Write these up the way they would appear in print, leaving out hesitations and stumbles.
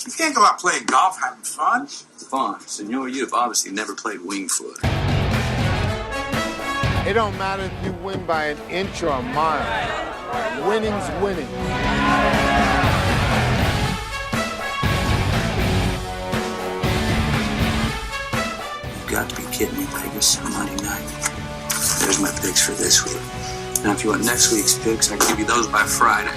You can't go out playing golf having fun. Fun. Senor, you have obviously never played Wingfoot. It don't matter if you win by an inch or a mile. Winning's winning. You've got to be kidding me, Vegas. On Monday night. There's my picks for this week. Now, if you want next week's picks, I can give you those by Friday.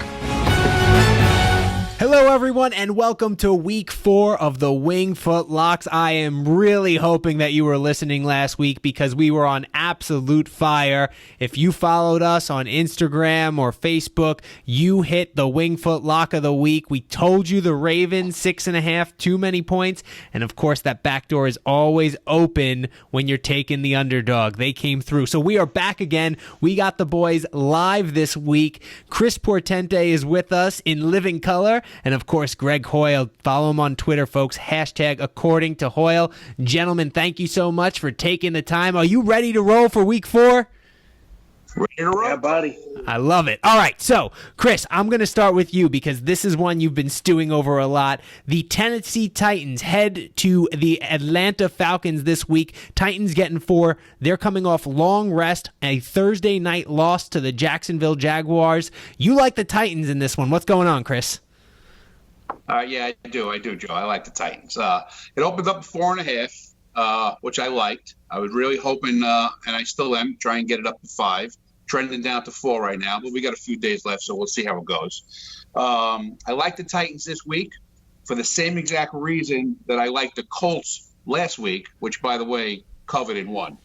Hello, everyone, and welcome to Week 4 of the Wingfoot Locks. I am really hoping that you were listening last week because we were on absolute fire. If you followed us on Instagram or Facebook, you hit the Wingfoot Lock of the Week. We told you the Ravens, 6.5, too many points. And, of course, that back door is always open when you're taking the underdog. They came through. So we are back again. We got the boys live this week. Chris Portente is with us in living color. And, of course, Greg Hoyle. Follow him on Twitter, folks. Hashtag according to Hoyle. Gentlemen, thank you so much for taking the time. Are you ready to roll for Week 4? Ready to roll? Yeah, buddy. I love it. All right, so, Chris, I'm going to start with you because this is one you've been stewing over a lot. The Tennessee Titans head to the Atlanta Falcons this week. Titans getting 4. They're coming off long rest, a Thursday night loss to the Jacksonville Jaguars. You like the Titans in this one. What's going on, Chris? Yeah, I do, Joe. I like the Titans. It opened up at 4.5, which I liked. I was really hoping, and I still am, try and get it up to 5. Trending down to 4 right now, but we got a few days left, so we'll see how it goes. I like the Titans this week for the same exact reason that I liked the Colts last week, which, by the way, covered in 1.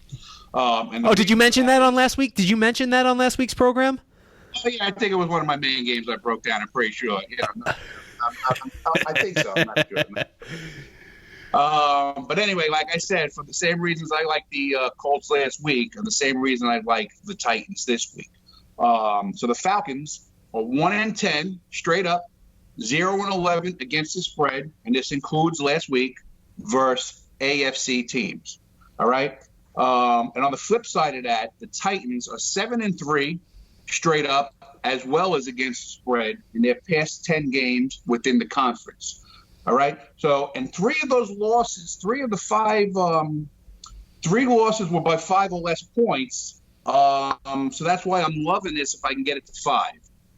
Did you mention that on last week? Did you mention that on last week's program? Oh, yeah, I think it was one of my main games I broke down. I'm pretty sure. Yeah, I think so. I'm not sure. But anyway, like I said, for the same reasons I like the Colts last week, and the same reason I like the Titans this week. So the Falcons are 1-10 straight up, 0-11 against the spread, and this includes last week versus AFC teams. All right. And on the flip side of that, the Titans are 7-3 straight up, as well as against the spread in their past 10 games within the conference. All right. So, and 3 of those losses, 3 of the 5, 3 losses were by 5 or less points. So that's why I'm loving this if I can get it to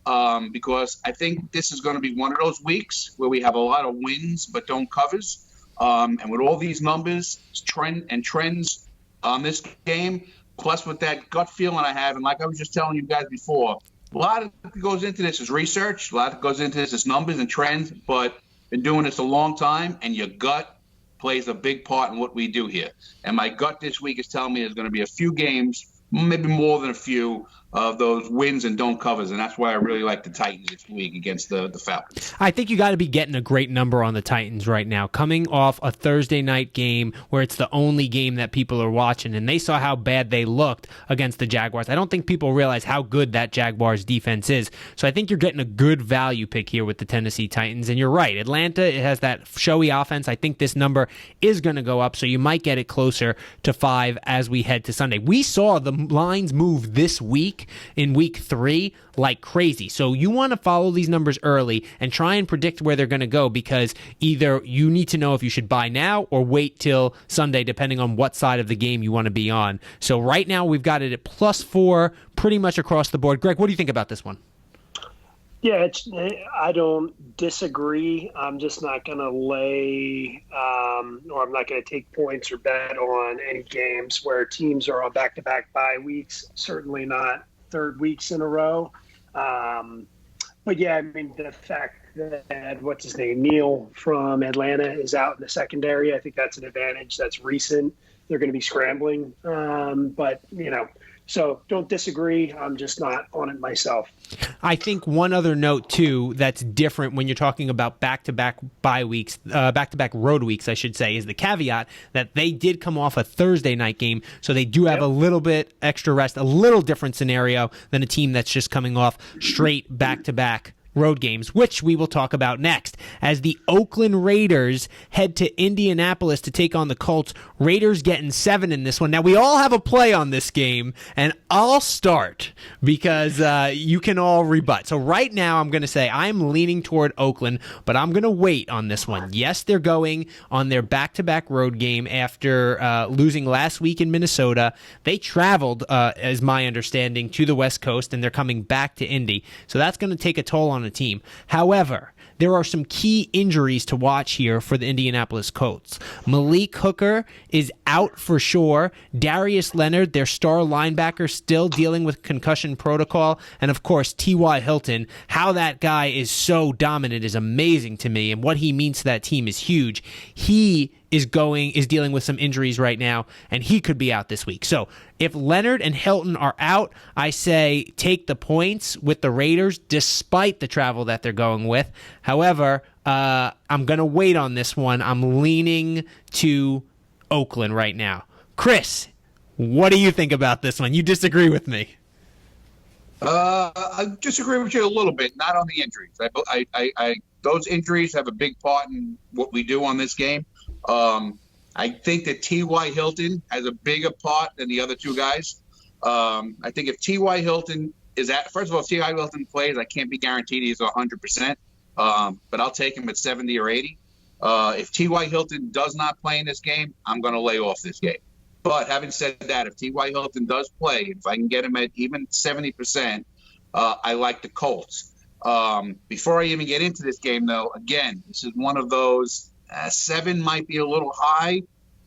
5, because I think this is going to be one of those weeks where we have a lot of wins but don't covers. And with all these numbers, trends on this game, plus with that gut feeling I have, and like I was just telling you guys before, a lot of that goes into this is research. A lot that goes into this is numbers and trends, but been doing this a long time, and your gut plays a big part in what we do here. And my gut this week is telling me there's going to be a few games, maybe more than a few, of those wins and don't covers, and that's why I really like the Titans this week against the Falcons. I think you got to be getting a great number on the Titans right now, coming off a Thursday night game where it's the only game that people are watching, and they saw how bad they looked against the Jaguars. I don't think people realize how good that Jaguars defense is, so I think you're getting a good value pick here with the Tennessee Titans, and you're right. Atlanta, it has that showy offense. I think this number is going to go up, so you might get it closer to 5 as we head to Sunday. We saw the lines move this week in week 3 like crazy. So you want to follow these numbers early and try and predict where they're going to go, because either you need to know if you should buy now or wait till Sunday, depending on what side of the game you want to be on. So right now we've got it at +4 pretty much across the board. Greg, what do you think about this one? Yeah, I don't disagree. I'm just not going to lay or I'm not going to take points or bet on any games where teams are on back-to-back bye weeks, certainly not 3rd weeks in a row. But, yeah, I mean, the fact that, what's his name, Neal from Atlanta is out in the secondary, I think that's an advantage. That's recent. They're going to be scrambling. But, so don't disagree. I'm just not on it myself. I think one other note, too, that's different when you're talking about back-to-back bye weeks, back-to-back road weeks, I should say, is the caveat that they did come off a Thursday night game, so they do have a little bit extra rest, a little different scenario than a team that's just coming off straight back-to-back road games, which we will talk about next, as the Oakland Raiders head to Indianapolis to take on the Colts. Raiders getting 7 in this one. Now, we all have a play on this game, and I'll start because you can all rebut. So right now, I'm going to say I'm leaning toward Oakland, but I'm going to wait on this one. Yes, they're going on their back-to-back road game after losing last week in Minnesota. They traveled, as my understanding, to the West Coast, and they're coming back to Indy. So that's going to take a toll on the team. However, there are some key injuries to watch here for the Indianapolis Colts. Malik Hooker is out for sure. Darius Leonard, their star linebacker, still dealing with concussion protocol. And of course, T.Y. Hilton. How that guy is so dominant is amazing to me, and what he means to that team is huge. He is dealing with some injuries right now, and he could be out this week. So if Leonard and Hilton are out, I say take the points with the Raiders, despite the travel that they're going with. However, I'm going to wait on this one. I'm leaning to Oakland right now. Chris, what do you think about this one? You disagree with me. I disagree with you a little bit, not on the injuries. Those injuries have a big part in what we do on this game. I think that T.Y. Hilton has a bigger part than the other two guys. I think if T.Y. Hilton first of all, if T.Y. Hilton plays, I can't be guaranteed he's 100%, but I'll take him at 70 or 80. If T.Y. Hilton does not play in this game, I'm going to lay off this game. But having said that, if T.Y. Hilton does play, if I can get him at even 70%, I like the Colts. Before I even get into this game, though, again, this is one of those 7 might be a little high.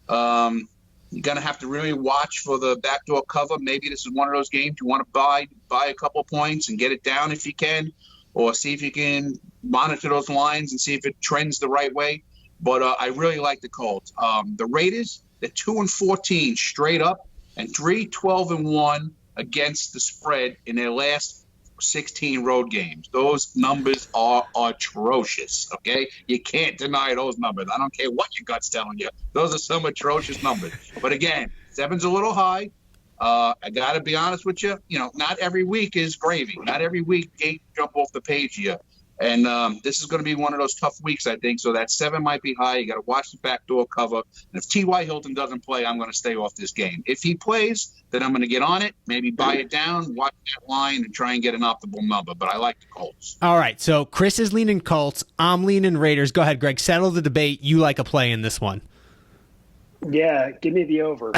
You're going to have to really watch for the backdoor cover. Maybe this is one of those games you want to buy a couple points and get it down if you can, or see if you can monitor those lines and see if it trends the right way. But I really like the Colts. The Raiders, they're 2-14 straight up and 3-12-1 against the spread in their last 16 road games. Those numbers are atrocious, okay? You can't deny those numbers. I don't care what your gut's telling you. Those are some atrocious numbers. But again, 7's a little high. I got to be honest with you. Not every week is gravy. Not every week games jump off the page here. And this is going to be one of those tough weeks, I think. So that 7 might be high. You got to watch the backdoor cover. And if T.Y. Hilton doesn't play, I'm going to stay off this game. If he plays, then I'm going to get on it, maybe buy it down, watch that line, and try and get an optimal number. But I like the Colts. All right, so Chris is leaning Colts. I'm leaning Raiders. Go ahead, Greg. Settle the debate. You like a play in this one. Yeah, give me the over.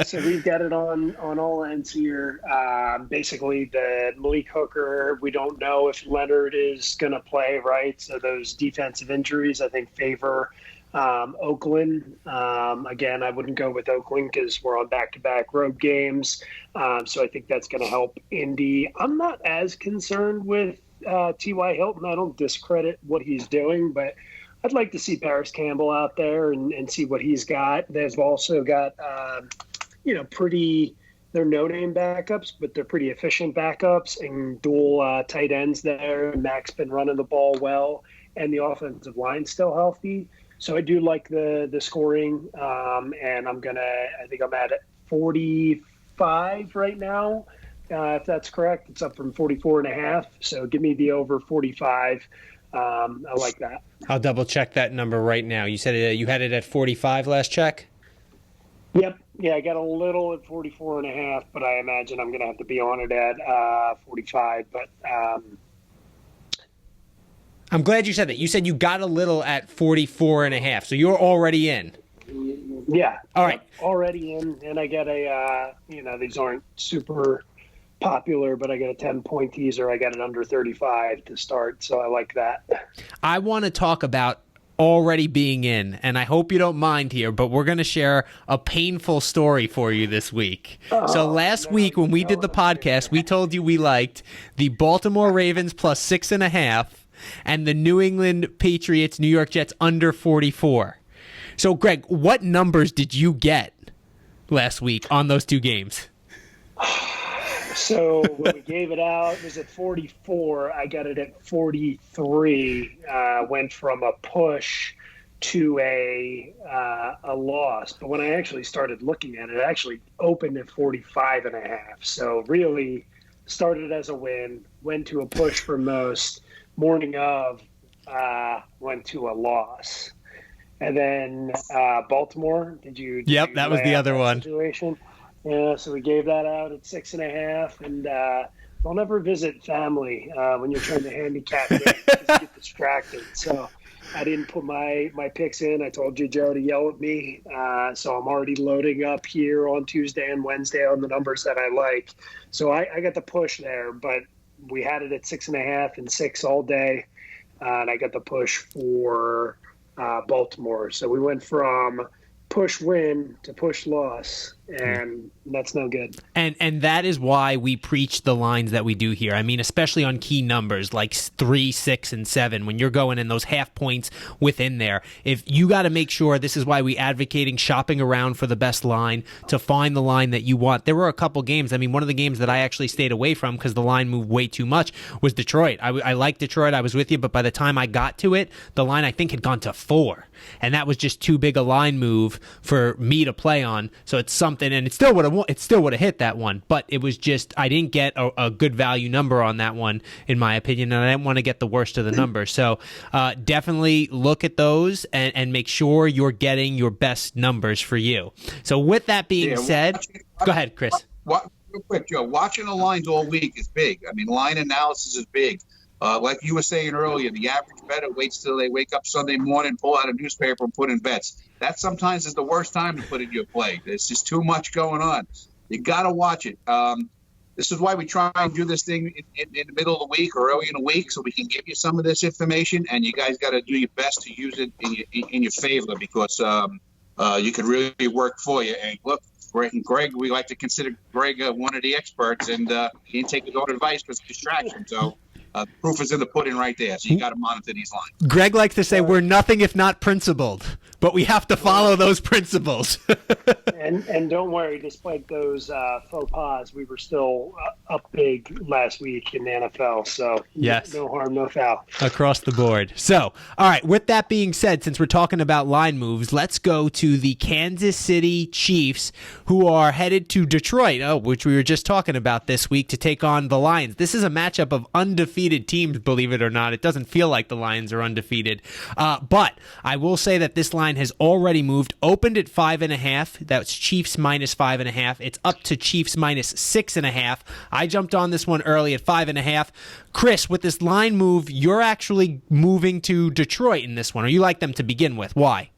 So we've got it on all ends here. Basically, the Malik Hooker, we don't know if Leonard is going to play, right? So those defensive injuries, I think, favor Oakland. Again, I wouldn't go with Oakland because we're on back-to-back road games. So I think that's going to help Indy. I'm not as concerned with T.Y. Hilton. I don't discredit what he's doing, but I'd like to see Paris Campbell out there and see what he's got. They've also got, they're no-name backups, but they're pretty efficient backups and dual tight ends there. Mac's been running the ball well, and the offensive line's still healthy. So I do like the scoring, and I think I'm at 45 right now, if that's correct. It's up from 44.5. So give me the over 45. I like that. I'll double check that number right now. You said you had it at 45 last check? Yep. Yeah, I got a little at 44.5, but I imagine I'm going to have to be on it at 45. But I'm glad you said that. You said you got a little at 44.5, so you're already in. Yeah. All right. Already in, and I get these aren't super popular, but I got a 10-point teaser. I got it under 35 to start, so I like that. I want to talk about already being in, and I hope you don't mind here, but we're going to share a painful story for you this week. So last week when we did the podcast, we told you we liked the Baltimore Ravens plus 6.5 and the New England Patriots New York Jets under 44. So Greg, what numbers did you get last week on those two games? So when we gave it out, it was at 44. I got it at 43. Went from a push to a loss. But when I actually started looking at it, it actually opened at 45.5. So really started as a win, went to a push for most. Morning of, went to a loss. And then Baltimore, did you That was lay the out other that one. situation? Yeah, so we gave that out at 6.5, and don't ever visit family when you're trying to handicap games because you get distracted. So I didn't put my picks in. I told you, Joe, to yell at me. So I'm already loading up here on Tuesday and Wednesday on the numbers that I like. So I got the push there, but we had it at 6.5 and 6 all day, and I got the push for Baltimore. So we went from push win to push loss, and that's no good. And that is why we preach the lines that we do here. I mean, especially on key numbers like 3, 6, and 7, when you're going in those half points within there. If you got to make sure, this is why we advocating shopping around for the best line to find the line that you want. There were a couple games. I mean, one of the games that I actually stayed away from because the line moved way too much was Detroit. I like Detroit. I was with you, but by the time I got to it, the line I think had gone to 4, and that was just too big a line move for me to play on. So it's something, and it still would have hit that one, but it was just I didn't get a good value number on that one, in my opinion, and I didn't want to get the worst of the numbers. So definitely look at those and make sure you're getting your best numbers for you. So with that being said, go ahead, Chris. Real quick, Joe, watching the lines all week is big. I mean, line analysis is big. Like you were saying earlier, the average bettor waits till they wake up Sunday morning, pull out a newspaper, and put in bets. That sometimes is the worst time to put in your play. There's just too much going on. You got to watch it. This is why we try and do this thing in the middle of the week or early in the week, so we can give you some of this information, and you guys got to do your best to use it in your favor, because you can really work for you. And look, Greg, we like to consider Greg one of the experts, and he didn't take his own advice because of distraction. So the proof is in the pudding right there. So you got to monitor these lines. Greg likes to say we're nothing if not principled, but we have to follow those principles. And don't worry, despite those faux pas, we were still up big last week in the NFL. So yes, no harm, no foul. Across the board. So, all right, with that being said, since we're talking about line moves, let's go to the Kansas City Chiefs, who are headed to Detroit, which we were just talking about this week, to take on the Lions. This is a matchup of undefeated teams, believe it or not. It doesn't feel like the Lions are undefeated. But I will say that this line has already moved, opened at 5.5. That's Chiefs minus 5.5. It's up to Chiefs minus 6.5. I jumped on this one early at 5.5. Chris, with this line move, you're actually moving to Detroit in this one, or you like them to begin with. Why?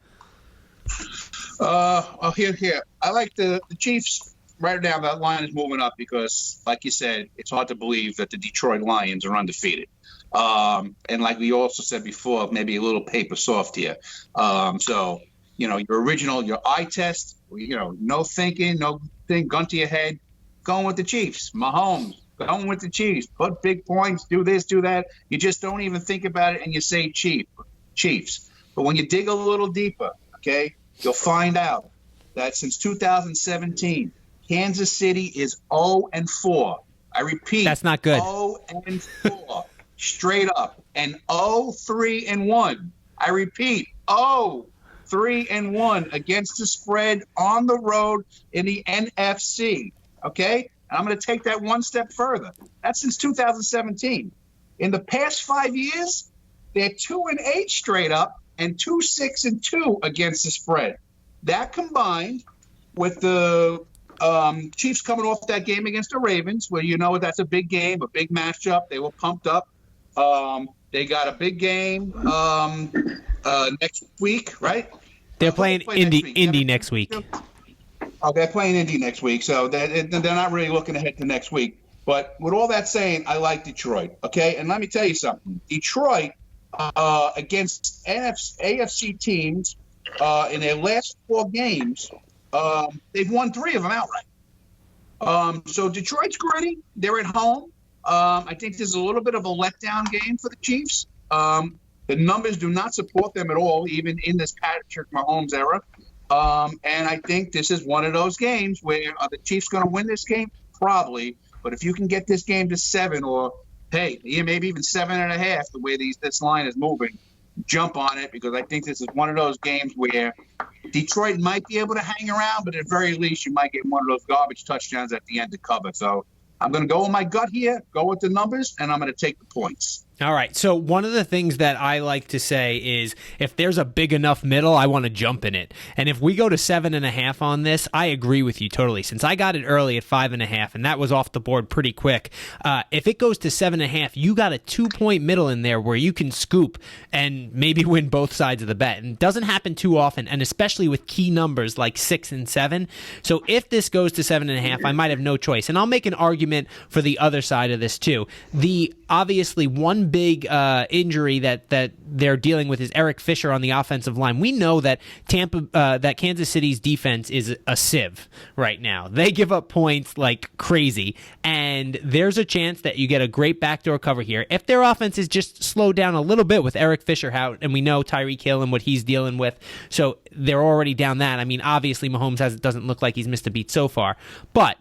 Here. I like the Chiefs. Right now, that line is moving up because, like you said, it's hard to believe that the Detroit Lions are undefeated. And like we also said before, maybe a little paper soft here. So, your original, your eye test, no thinking, no thing, gun to your head, going with the Chiefs. Mahomes, going with the Chiefs. Put big points, do this, do that. You just don't even think about it, and you say Chiefs. But when you dig a little deeper, okay, you'll find out that since 2017, Kansas City is 0-4. I repeat, that's not good. 0-4, straight up, and 0-3-1. I repeat, 0-3-1 against the spread on the road in the NFC. Okay, and I'm going to take that one step further. That's since 2017. In the past 5 years, they're 2-8 straight up and 2-6-2 against the spread. That combined with the Chiefs coming off that game against the Ravens, where that's a big game, a big matchup. They were pumped up. They got a big game next week, right? They're playing Indy next week. Oh, they're playing Indy next week, so they're not really looking ahead to next week. But with all that saying, I like Detroit, okay? And let me tell you something. Detroit, against AFC teams in their last 4 games, they've won 3 of them outright. So Detroit's gritty. They're at home. I think there's a little bit of a letdown game for the Chiefs. The numbers do not support them at all, even in this Patrick Mahomes era. And I think this is one of those games where are the Chiefs going to win this game? Probably. But if you can get this game to 7 or, hey, maybe even 7.5, the way this line is moving, jump on it, because I think this is one of those games where Detroit might be able to hang around, but at very least you might get one of those garbage touchdowns at the end to cover. So I'm going to go with my gut here, go with the numbers, and I'm going to take the points. All right. So one of the things that I like to say is if there's a big enough middle, I want to jump in it. And if we go to 7.5 on this, I agree with you totally. Since I got it early at 5.5, and that was off the board pretty quick. If it goes to 7.5, you got a 2-point middle in there where you can scoop and maybe win both sides of the bet. And it doesn't happen too often, and especially with key numbers like 6 and 7. So if this goes to 7.5, I might have no choice. And I'll make an argument for the other side of this too. The obviously one big injury that they're dealing with is Eric Fisher on the offensive line. We know that that Kansas City's defense is a sieve right now. They give up points like crazy, and there's a chance that you get a great backdoor cover here. If their offense is just slowed down a little bit with Eric Fisher out, and we know Tyreek Hill and what he's dealing with, so they're already down that. I mean, obviously Mahomes doesn't look like he's missed a beat so far, but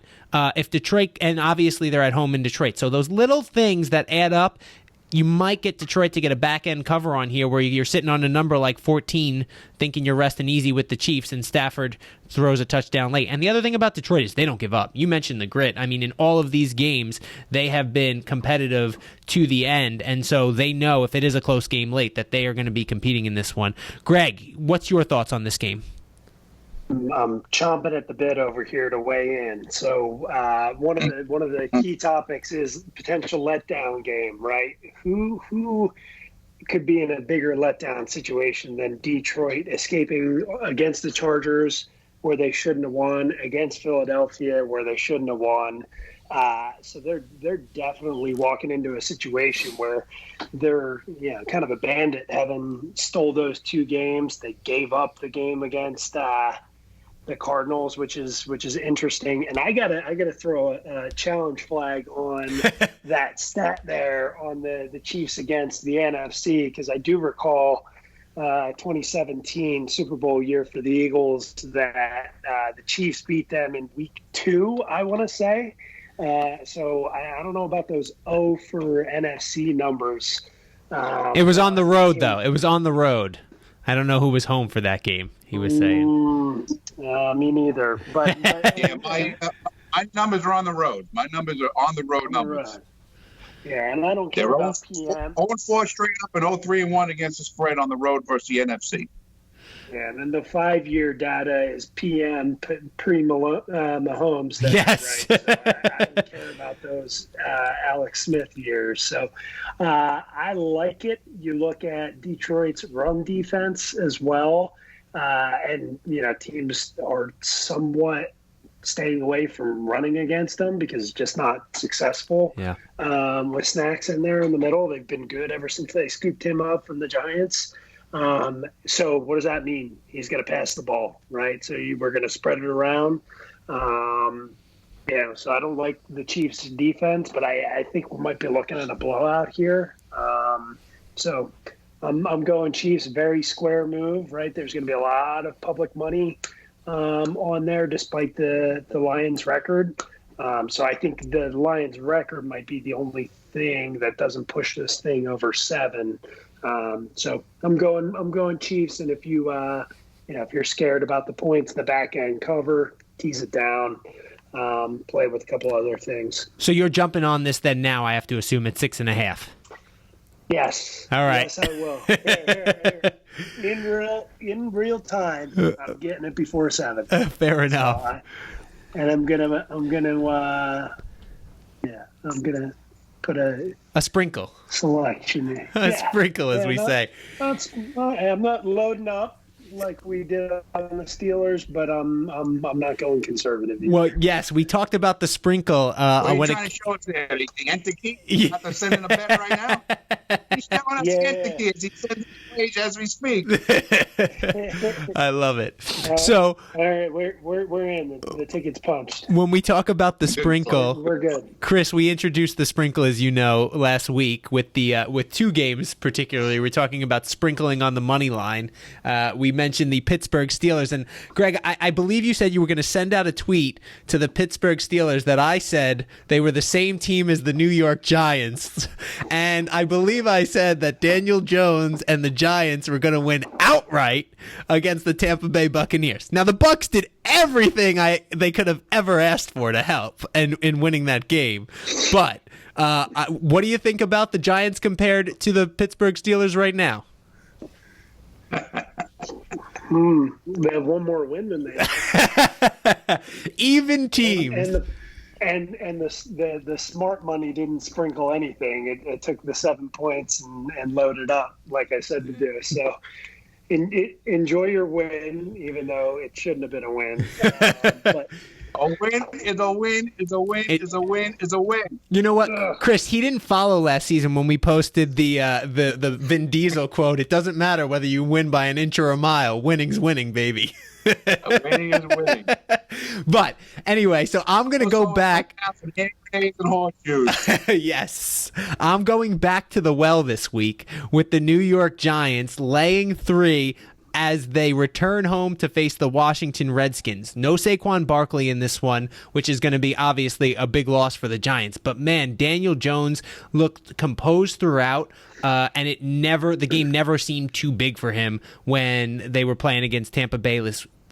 if Detroit, and obviously they're at home in Detroit, so those little things that add up, you might get Detroit to get a back-end cover on here where you're sitting on a number like 14 thinking you're resting easy with the Chiefs, and Stafford throws a touchdown late. And the other thing about Detroit is they don't give up. You mentioned the grit. I mean, in all of these games, they have been competitive to the end, and so they know if it is a close game late that they are going to be competing in this one. Greg, what's your thoughts on this game? I'm chomping at the bit over here to weigh in. So one of the key topics is potential letdown game, right? Who could be in a bigger letdown situation than Detroit escaping against the Chargers where they shouldn't have won, against Philadelphia where they shouldn't have won? So they're definitely walking into a situation where they're kind of a bandit, having stole those 2 games. They gave up the game against the Cardinals, which is interesting. And I gotta throw a challenge flag on that stat there on the Chiefs against the NFC, because I do recall 2017 Super Bowl year for the Eagles that the Chiefs beat them in week 2, I want to say. So I don't know about those O for NFC numbers. It was on the road, though. It was on the road. I don't know who was home for that game, he was saying. Me neither. But Yeah, my numbers are on the road. My numbers are on the road numbers. Yeah, and I don't care about PM. 0-4 straight up and 0-3-1 against the spread on the road versus the NFC. Yeah, and then the 5-year data is PM pre-Mahomes. Yes. Right? So I don't care about those Alex Smith years. So I like it. You look at Detroit's run defense as well. And, teams are somewhat staying away from running against them because it's just not successful. Yeah. With Snacks in there in the middle, they've been good ever since they scooped him up from the Giants. So what does that mean? He's going to pass the ball, right? So we're going to spread it around. So I don't like the Chiefs' defense, but I think we might be looking at a blowout here. So I'm going Chiefs, very square move, right? There's going to be a lot of public money on there, despite the Lions' record. So I think the Lions' record might be the only thing that doesn't push this thing over 7. So I'm going Chiefs, and if if you're scared about the points, the back end cover, tease it down, play with a couple other things. So you're jumping on this then now, I have to assume, at 6.5. Yes. All right. Yes, I will. Here. In real time, I'm getting it before 7. Fair enough. And I'm gonna put a sprinkle. Selection in. A sprinkle, as we say. I'm not loading up like we did on the Steelers, but I'm not going conservative either. Well, yes, we talked about the sprinkle. What are you trying to show us there? The entity? You have to send in a bet right now? He's showing us the entity as he sends the page as we speak. I love it. All right, we're in. The ticket's punched. When we talk about the sprinkle, we're good. Chris, we introduced the sprinkle, as you know, last week with the with 2 games particularly. We're talking about sprinkling on the money line. We mentioned the Pittsburgh Steelers, and Greg, I believe you said you were going to send out a tweet to the Pittsburgh Steelers that I said they were the same team as the New York Giants, and I believe I said that Daniel Jones and the Giants were going to win outright against the Tampa Bay Buccaneers. Now, the Bucs did everything they could have ever asked for to help in winning that game. But what do you think about the Giants compared to the Pittsburgh Steelers right now? They have one more win than they have. Even teams. And the smart money didn't sprinkle anything. It took the 7 points and loaded up, like I said to do. So enjoy your win, even though it shouldn't have been a win. But a win is a win is a win is a win is a win. You know what, Chris? He didn't follow last season when we posted the Vin Diesel quote. It doesn't matter whether you win by an inch or a mile. Winning's winning, baby. Winning is winning. But anyway, so I'm going to go back. And horseshoes. Yes. I'm going back to the well this week with the New York Giants laying 3 as they return home to face the Washington Redskins. No Saquon Barkley in this one, which is going to be obviously a big loss for the Giants. But man, Daniel Jones looked composed throughout, and the game never seemed too big for him when they were playing against Tampa Bay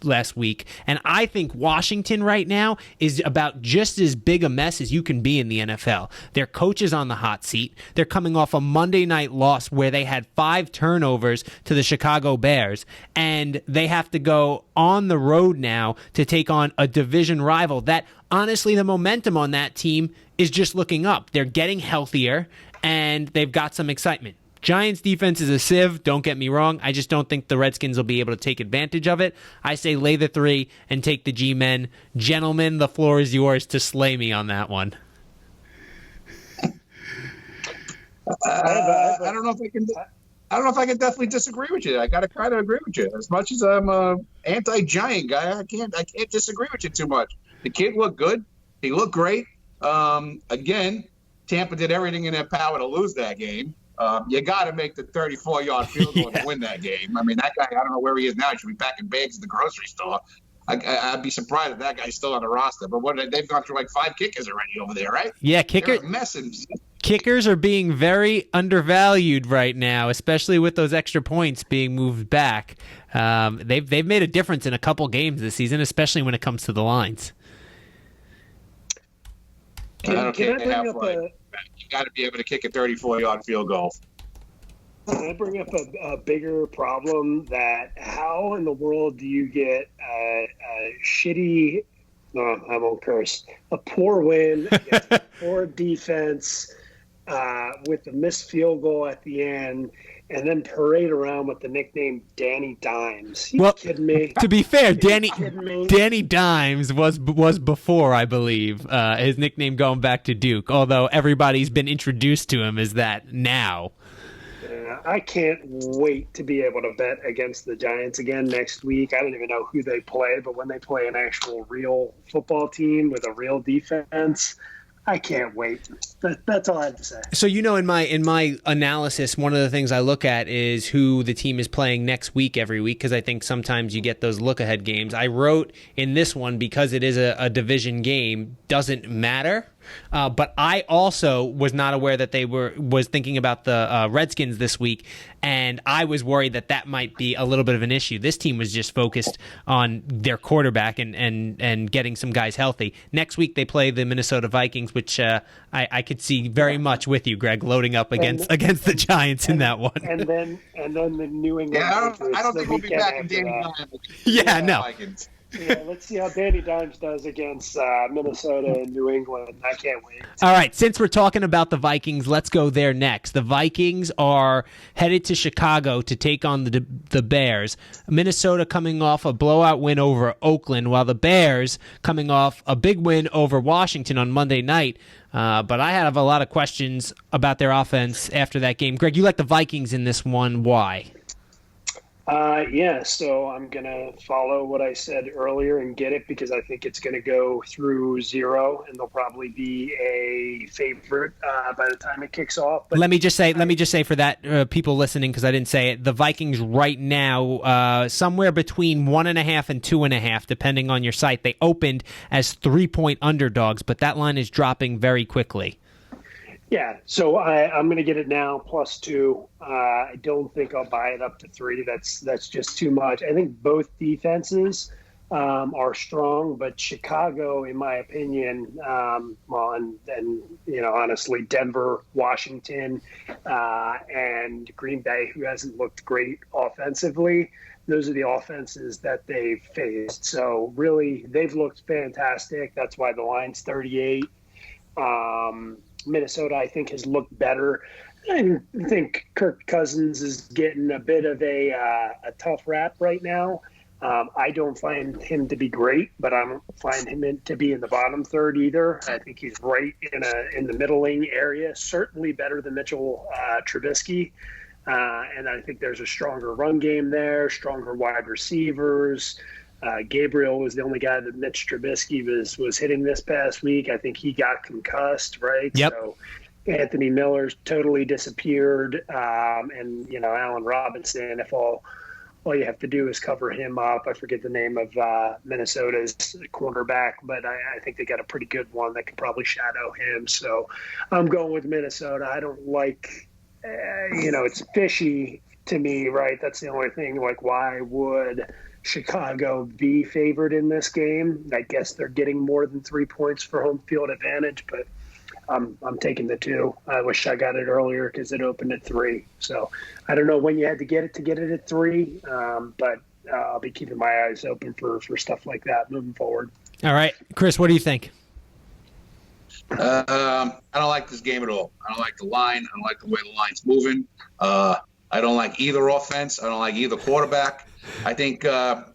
last week. And I think Washington right now is about just as big a mess as you can be in the NFL. Their coach is on the hot seat. They're coming off a Monday night loss where they had 5 turnovers to the Chicago Bears, and they have to go on the road now to take on a division rival that, honestly, the momentum on that team is just looking up. They're getting healthier, and they've got some excitement. Giants defense is a sieve, don't get me wrong. I just don't think the Redskins will be able to take advantage of it. I say lay the 3 and take the G-men. Gentlemen, the floor is yours to slay me on that one. I don't know if I can. I don't know if I can definitely disagree with you. I got to kind of agree with you. As much as I'm a anti-Giant guy, I can't disagree with you too much. The kid looked good. He looked great. Again, Tampa did everything in their power to lose that game. You got to make the 34-yard field goal to win that game. I mean, that guy, I don't know where he is now. He should be packing bags at the grocery store. I'd be surprised if that guy's still on the roster. But they've gone through like 5 kickers already over there, right? Yeah, kickers are being very undervalued right now, especially with those extra points being moved back. They've made a difference in a couple games this season, especially when it comes to the lines. You got to be able to kick a 34-yard field goal. Can I bring up a bigger problem that how in the world do you get a shitty, no, I won't curse, a poor win against a poor defense with a missed field goal at the end and then parade around with the nickname Danny Dimes? You kidding me? To be fair, Danny Dimes was before, I believe, his nickname going back to Duke, although everybody's been introduced to him as that now. I can't wait to be able to bet against the Giants again next week. I don't even know who they play, but when they play an actual real football team with a real defense, I can't wait. That's all I have to say. So, in my analysis, one of the things I look at is who the team is playing next week every week, because I think sometimes you get those look-ahead games. I wrote in this one, because it is a division game, doesn't matter. But I also was not aware that was thinking about the Redskins this week, and I was worried that might be a little bit of an issue. This team was just focused on their quarterback and getting some guys healthy. Next week they play the Minnesota Vikings, which I could see very much with you, Greg, loading up against the Giants in that one. And then the New England. Yeah, I don't think we'll be back in Danny Dimes. Yeah, no. Vikings. Yeah, let's see how Danny Dimes does against Minnesota and New England. I can't wait. All right, since we're talking about the Vikings, let's go there next. The Vikings are headed to Chicago to take on the Bears. Minnesota coming off a blowout win over Oakland, while the Bears coming off a big win over Washington on Monday night. But I have a lot of questions about their offense after that game. Greg, you like the Vikings in this one. Why? So I'm going to follow what I said earlier and get it because I think it's going to go through 0 and they'll probably be a favorite by the time it kicks off. But let me just say for that people listening, because I didn't say it, the Vikings right now somewhere between 1.5 and 2.5, depending on your site. They opened as 3-point underdogs, but that line is dropping very quickly. Yeah, so I'm going to get it now +2. I don't think I'll buy it up to 3. That's just too much. I think both defenses are strong, but Chicago, in my opinion, and honestly, Denver, Washington, and Green Bay, who hasn't looked great offensively. Those are the offenses that they've faced. So really, they've looked fantastic. That's why the line's 38. Minnesota, I think, has looked better. I think Kirk Cousins is getting a bit of a tough rap right now. I don't find him to be great, but I don't find him to be in the bottom third either. I think he's right in the middling area, certainly better than Mitchell Trubisky. And I think there's a stronger run game there, stronger wide receivers. Gabriel was the only guy that Mitch Trubisky was hitting this past week. I think he got concussed, right? Yep. So Anthony Miller's totally disappeared. And, Allen Robinson, if all you have to do is cover him up. I forget the name of Minnesota's cornerback, but I think they got a pretty good one that could probably shadow him. So I'm going with Minnesota. I don't like, it's fishy to me, right? That's the only thing. Like, why would Chicago be favored in this game? I guess they're getting more than 3 points for home field advantage, but I'm taking the 2. I wish I got it earlier because it opened at 3. So I don't know when you had to get it at 3, but I'll be keeping my eyes open for stuff like that moving forward. All right, Chris, what do you think? I don't like this game at all. I don't like the line. I don't like the way the line's moving. I don't like either offense. I don't like either quarterback. I think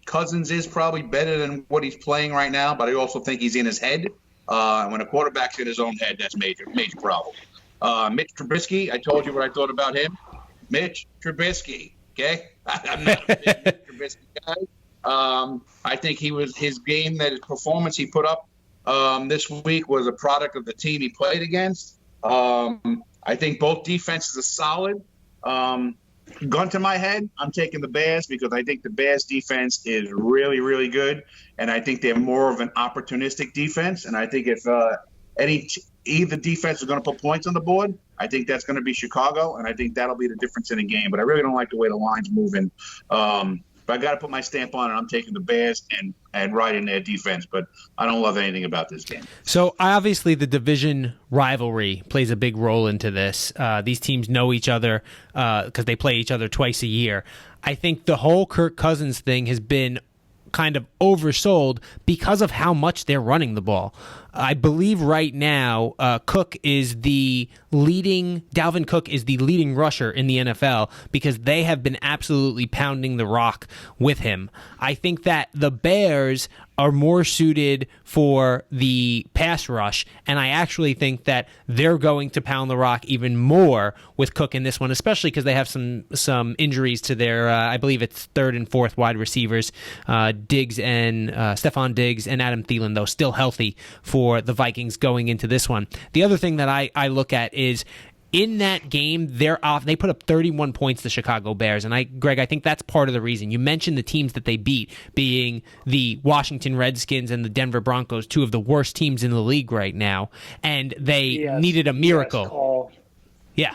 Cousins is probably better than what he's playing right now, but I also think he's in his head. When a quarterback's in his own head, that's major problem. Mitch Trubisky, I told you what I thought about him. Mitch Trubisky, okay? I'm not a big Mitch Trubisky guy. I think his game, his performance he put up this week was a product of the team he played against. I think both defenses are solid. Gun to my head, I'm taking the Bears because I think the Bears defense is really, really good, and I think they're more of an opportunistic defense. And I think if either defense is going to put points on the board, I think that's going to be Chicago, and I think that'll be the difference in the game. But I really don't like the way the line's moving. But I got to put my stamp on it. I'm taking the Bears and riding their defense, but I don't love anything about this game. So obviously the division rivalry plays a big role into this. These teams know each other because they play each other twice a year. I think the whole Kirk Cousins thing has been kind of oversold because of how much they're running the ball. I believe right now Dalvin Cook is the leading rusher in the NFL because they have been absolutely pounding the rock with him. I think that the Bears are more suited for the pass rush, and I actually think that they're going to pound the rock even more with Cook in this one, especially because they have some injuries to their, I believe it's third and fourth wide receivers, Diggs and Stephon Diggs and Adam Thielen, though still healthy for the Vikings going into this one. The other thing that I look at is in that game, they put up 31 points, the Chicago Bears. And Greg, I think that's part of the reason. You mentioned the teams that they beat, being the Washington Redskins and the Denver Broncos, two of the worst teams in the league right now. And they needed a miracle. Yeah.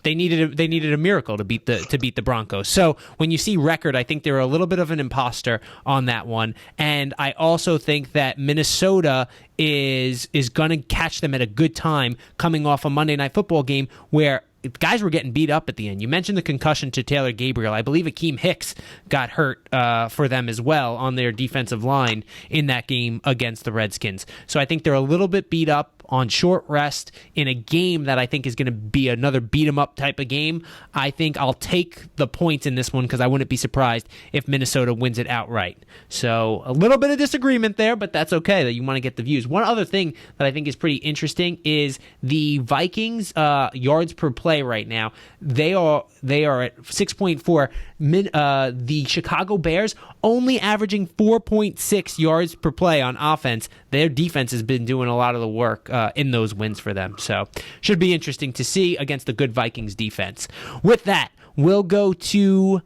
They needed a miracle to beat the Broncos. So when you see record, I think they're a little bit of an imposter on that one. And I also think that Minnesota is going to catch them at a good time coming off a Monday Night Football game where guys were getting beat up at the end. You mentioned the concussion to Taylor Gabriel. I believe Akeem Hicks got hurt for them as well on their defensive line in that game against the Redskins. So I think they're a little bit beat up on short rest in a game that I think is going to be another beat-em-up type of game. I think I'll take the points in this one because I wouldn't be surprised if Minnesota wins it outright. So a little bit of disagreement there, but that's okay that you want to get the views. One other thing that I think is pretty interesting is the Vikings yards per play right now. They are at 6.4. The Chicago Bears only averaging 4.6 yards per play on offense. Their defense has been doing a lot of the work in those wins for them. So should be interesting to see against the good Vikings defense. With that, we'll go to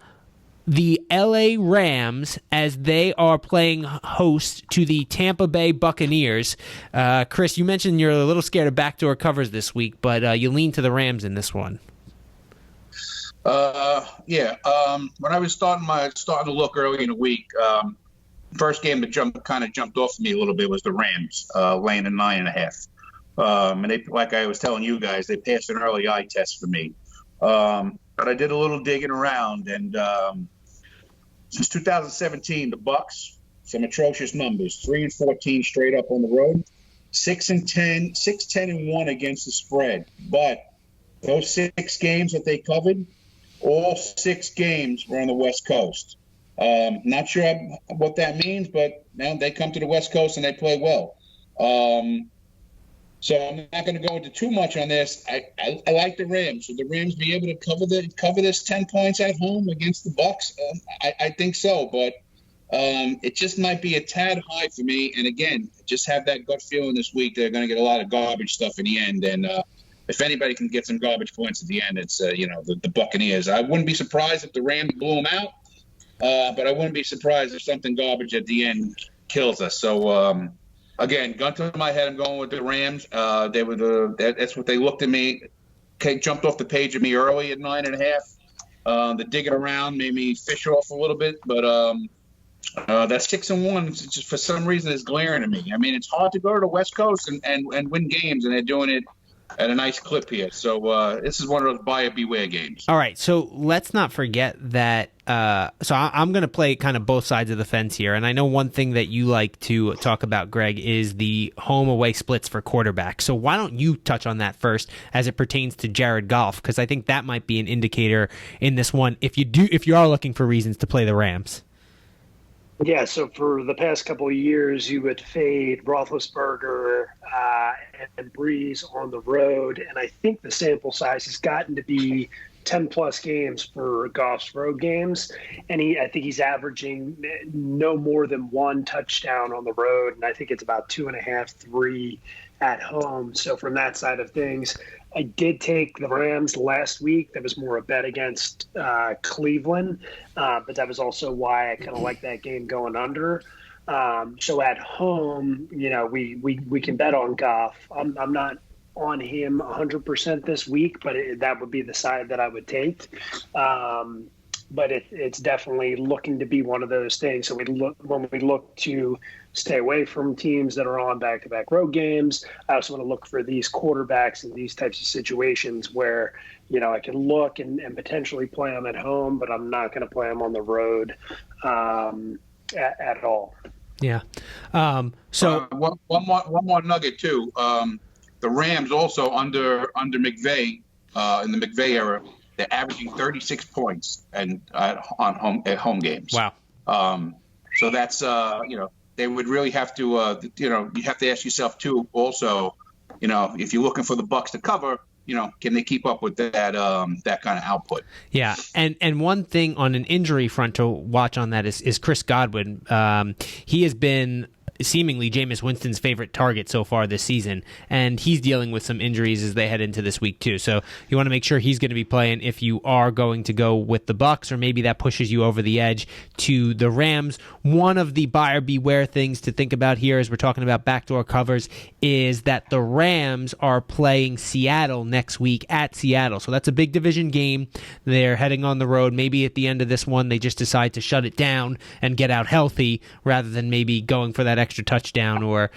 the LA Rams as they are playing host to the Tampa Bay Buccaneers. Chris, you mentioned you're a little scared of backdoor covers this week, but you lean to the Rams in this one. Yeah. When I was starting to look early in the week, first game that jumped off me a little bit was the Rams, laying a 9.5. And they, like I was telling you guys, they passed an early eye test for me. But I did a little digging around, and since 2017, the Bucs, some atrocious numbers: 3-14 straight up on the road, 6-10-1 against the spread. But those 6 games that they covered, all 6 games were on the West Coast. Not sure what that means, but now they come to the West Coast and they play well. So I'm not going to go into too much on this. I like the Rams. Should the Rams be able to cover this 10 points at home against the Bucs? I think so, but it just might be a tad high for me. And again, just have that gut feeling this week they're going to get a lot of garbage stuff in the end. And if anybody can get some garbage points at the end, it's the Buccaneers. I wouldn't be surprised if the Rams blew them out, but I wouldn't be surprised if something garbage at the end kills us. So. Again, gun to my head, I'm going with the Rams. They were that's what they looked at me. Jumped off the page at me early at 9.5. The digging around made me fish off a little bit, but that 6-1 just for some reason is glaring at me. I mean, it's hard to go to the West Coast and win games, and they're doing it at a nice clip here. So this is one of those buyer beware games. All right, so let's not forget that. So I'm going to play kind of both sides of the fence here, and I know one thing that you like to talk about, Greg, is the home-away splits for quarterbacks. So why don't you touch on that first as it pertains to Jared Goff, because I think that might be an indicator in this one if you are looking for reasons to play the Rams. Yeah, so for the past couple of years, you would fade Roethlisberger and Breeze on the road, and I think the sample size has gotten to be 10-plus games for Goff's road games, and I think he's averaging no more than 1 touchdown on the road, and I think it's about 2.5, 3 at home. So from that side of things, I did take the Rams last week. That was more a bet against Cleveland, but that was also why I kind of like that game going under. So at home, we can bet on Goff. I'm not on him 100% this week, but that would be the side that I would take. But it's definitely looking to be one of those things. So when we look to stay away from teams that are on back-to-back road games, I also want to look for these quarterbacks in these types of situations where, I can look and potentially play them at home, but I'm not going to play them on the road at all. Yeah. So one more nugget too. The Rams also under McVay in the McVay era, they're averaging 36 points at home games. Wow. So that's they would really have to you have to ask yourself too. Also, if you're looking for the Bucs to cover, can they keep up with that kind of output? Yeah, and one thing on an injury front to watch on that is Chris Godwin. He has been seemingly Jameis Winston's favorite target so far this season, and he's dealing with some injuries as they head into this week too. So you want to make sure he's going to be playing if you are going to go with the Bucs, or maybe that pushes you over the edge to the Rams. One of the buyer beware things to think about here as we're talking about backdoor covers is that the Rams are playing Seattle next week at Seattle. So that's a big division game. They're heading on the road. Maybe at the end of this one, they just decide to shut it down and get out healthy rather than maybe going for that extra touchdown or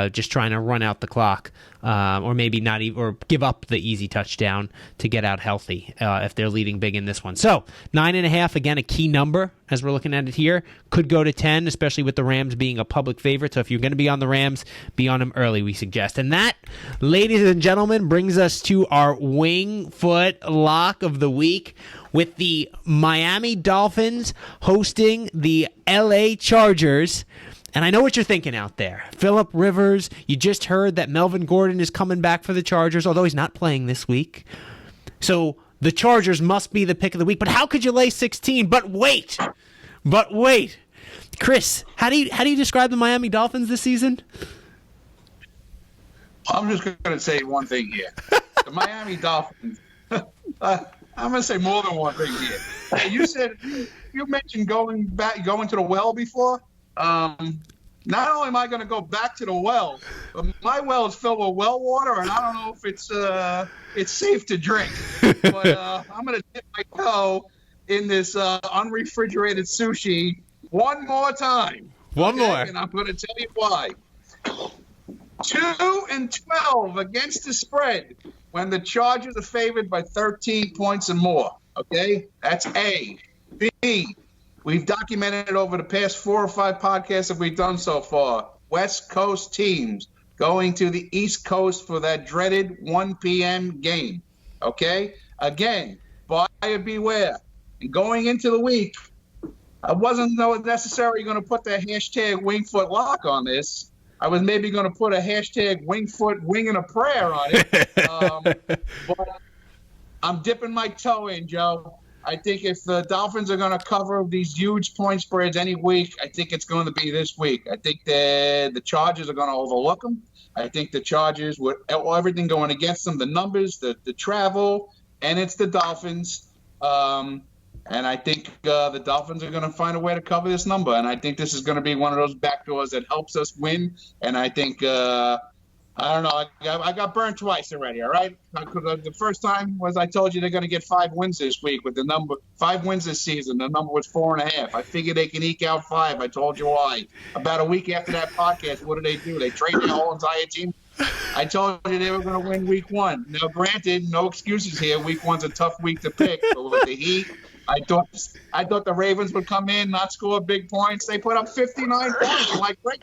just trying to run out the clock, or maybe not even, or give up the easy touchdown to get out healthy if they're leading big in this one. So 9.5, again, a key number as we're looking at it here. Could go to 10, especially with the Rams being a public favorite. So if you're going to be on the Rams, be on them early, we suggest. And that, ladies and gentlemen, brings us to our Wingfoot lock of the week, with the Miami Dolphins hosting the LA Chargers. And I know what you're thinking out there. Phillip Rivers, you just heard that Melvin Gordon is coming back for the Chargers, although he's not playing this week. So the Chargers must be the pick of the week. But how could you lay 16? But wait. Chris, how do you describe the Miami Dolphins this season? I'm just going to say one thing here. The Miami Dolphins, I I'm gonna say more than one thing here. Hey, you mentioned going to the well before. Not only am I going to go back to the well, but my well is filled with well water, and I don't know if it's safe to drink. But I'm going to dip my toe in this unrefrigerated sushi one more time. One more. And I'm going to tell you why. 2-12 against the spread when the Chargers are favored by 13 points and more. Okay, that's A. B. We've documented it over the past 4 or 5 podcasts that we've done so far. West Coast teams going to the East Coast for that dreaded 1 p.m. game. Okay? Again, buyer beware. And going into the week, I wasn't necessarily going to put the hashtag Wingfoot lock on this. I was maybe going to put a hashtag Wingfoot wing and a prayer on it. But I'm dipping my toe in, Joe. I think if the Dolphins are going to cover these huge point spreads any week, I think it's going to be this week. I think the Chargers are going to overlook them. I think the Chargers, with everything going against them, the numbers, the travel, and it's the Dolphins. And I think the Dolphins are going to find a way to cover this number. And I think this is going to be one of those backdoors that helps us win. And I think I don't know. I got burned twice already, all right? The first time was I told you they're going to get 5 wins this week with the number 5 wins this season. The number was 4.5. I figured they can eke out 5. I told you why. About a week after that podcast, what do? They trade their whole entire team. I told you they were going to win week 1. Now, granted, no excuses here. Week 1's a tough week to pick. But with the Heat, I thought the Ravens would come in, not score big points. They put up 59 points. I'm like, great.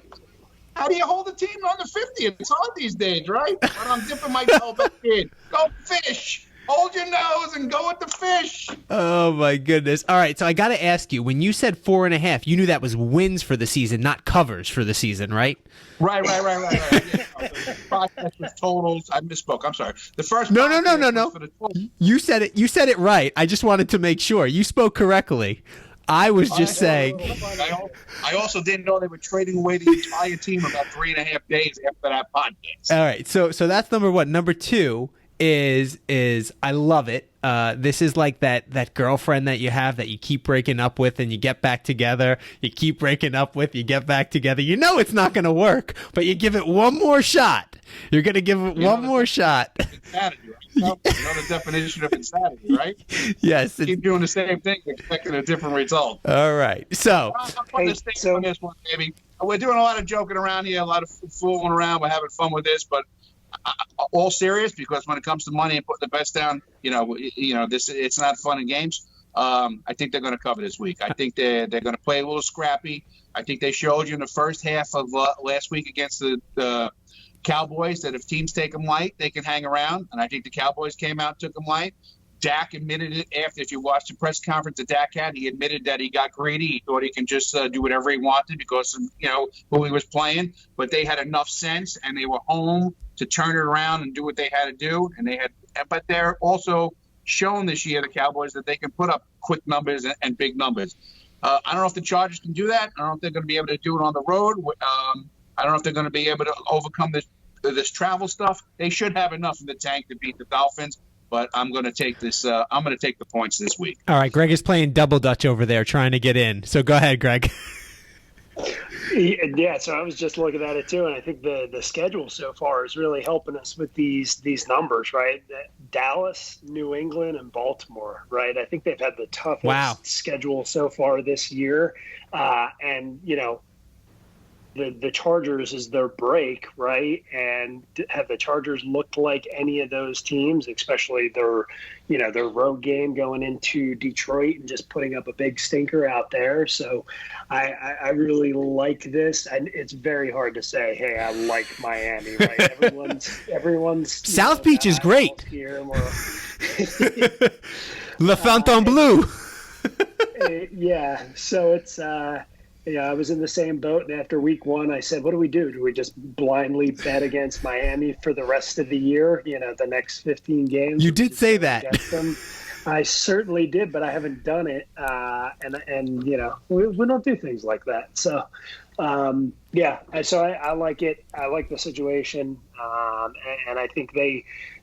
How do you hold a team under 50? It's hard these days, right? But I'm dipping my toe back in. Go fish. Hold your nose and go with the fish. Oh, my goodness. All right, so I got to ask you, when you said 4.5, you knew that was wins for the season, not covers for the season, right? Right. Yeah, the podcast was totals. I misspoke. I'm sorry. The first No. for the totals. You said it right. I just wanted to make sure. You spoke correctly. I was just saying. I also didn't know they were trading away the entire team about 3.5 days after that podcast. All right, so that's number one. Number two is I love it. This is like that girlfriend that you have that you keep breaking up with and you get back together. You keep breaking up with, you get back together. You know it's not going to work, but you give it one more shot. You're going to give it one more shot. Insanity, right? You know the definition of insanity, right? Yes. Keep doing the same thing, expecting a different result. All right. So, on this one, baby. We're doing a lot of joking around here, a lot of fooling around. We're having fun with this, but all serious, because when it comes to money and putting the bets down, this it's not fun and games. I think they're going to cover this week. I think they're going to play a little scrappy. I think they showed you in the first half of last week against the Cowboys that if teams take them light, they can hang around. And I think the Cowboys came out and took them light. Dak admitted it after, if you watched the press conference that Dak had, he admitted that he got greedy. He thought he can just do whatever he wanted because of, who he was playing. But they had enough sense, and they were home to turn it around and do what they had to do. But they're also shown this year, the Cowboys, that they can put up quick numbers and big numbers. I don't know if the Chargers can do that. I don't know if they're going to be able to do it on the road. I don't know if they're going to be able to overcome this travel stuff. They should have enough in the tank to beat the Dolphins. But I'm going to take this. I'm going to take the points this week. All right, Greg is playing double dutch over there, trying to get in. So go ahead, Greg. Yeah, so I was just looking at it too, and I think the schedule so far is really helping us with these numbers, right? Dallas, New England, and Baltimore, right? I think they've had the toughest schedule so far this year, and the Chargers is their break, right? And have the Chargers looked like any of those teams, especially their road game going into Detroit and just putting up a big stinker out there? So I really like this, and it's very hard to say, hey, I like Miami, right? Everyone's South Beach is great. Here, Le Fontainebleau. Yeah, so it's I was in the same boat, and after week 1, I said, what do we do? Do we just blindly bet against Miami for the rest of the year, the next 15 games? You did say that. I certainly did, but I haven't done it, and we don't do things like that. So, so I like it. I like the situation, and I think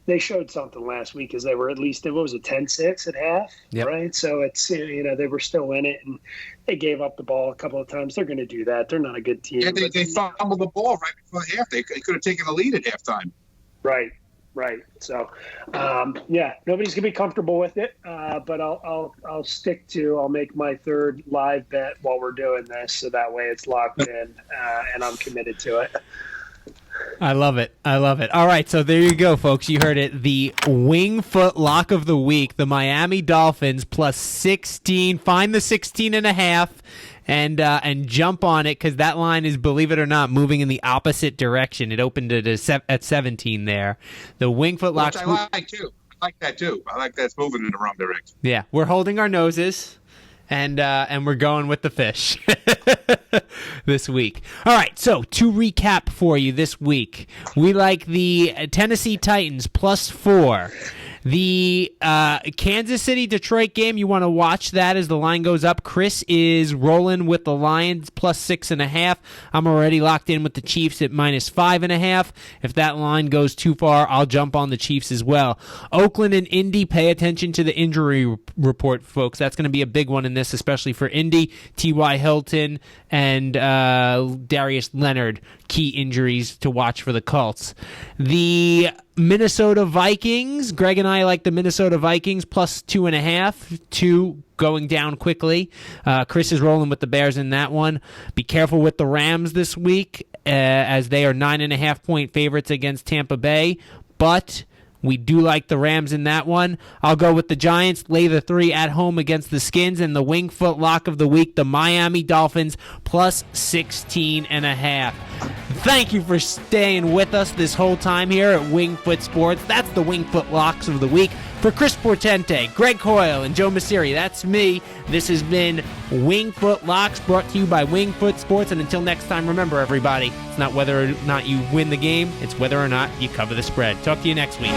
they showed something last week, because they were at least, what was it, 10-6 at half, Yep. right? So it's, they were still in it, and they gave up the ball a couple of times. They're going to do that. They're not a good team. Yeah, they fumbled the ball right before the half. They could have taken the lead at halftime. Right. So, nobody's gonna be comfortable with it, but I'll stick to. I'll make my third live bet while we're doing this, so that way it's locked in, and I'm committed to it. I love it. All right, so there you go, folks. You heard it. The Wingfoot lock of the week, the Miami Dolphins plus 16. Find the 16.5 and jump on it, because that line is, believe it or not, moving in the opposite direction. It opened at 17 there. The Wingfoot lock. Which I like, too. I like that, too. I like that's moving in the wrong direction. Yeah, we're holding our noses. And we're going with the fish this week. All right, so to recap for you this week, we like the Tennessee Titans plus 4. The Kansas City-Detroit game, you want to watch that as the line goes up. Chris is rolling with the Lions plus 6.5. I'm already locked in with the Chiefs at minus 5.5. If that line goes too far, I'll jump on the Chiefs as well. Oakland and Indy, pay attention to the injury report, folks. That's going to be a big one in this, especially for Indy. T.Y. Hilton and Darius Leonard, key injuries to watch for the Colts. The Minnesota Vikings, Greg and I like the Minnesota Vikings plus 2.5, 2 going down quickly. Chris is rolling with the Bears in that one. Be careful with the Rams this week, as they are 9.5-point favorites against Tampa Bay, but we do like the Rams in that one. I'll go with the Giants, lay the 3 at home against the Skins, and the Wingfoot lock of the week, the Miami Dolphins, plus 16.5. Thank you for staying with us this whole time here at Wingfoot Sports. That's the Wingfoot locks of the week. For Chris Portente, Greg Coyle, and Joe Messeri, that's me. This has been Wingfoot Locks, brought to you by Wingfoot Sports. And until next time, remember, everybody, it's not whether or not you win the game, it's whether or not you cover the spread. Talk to you next week.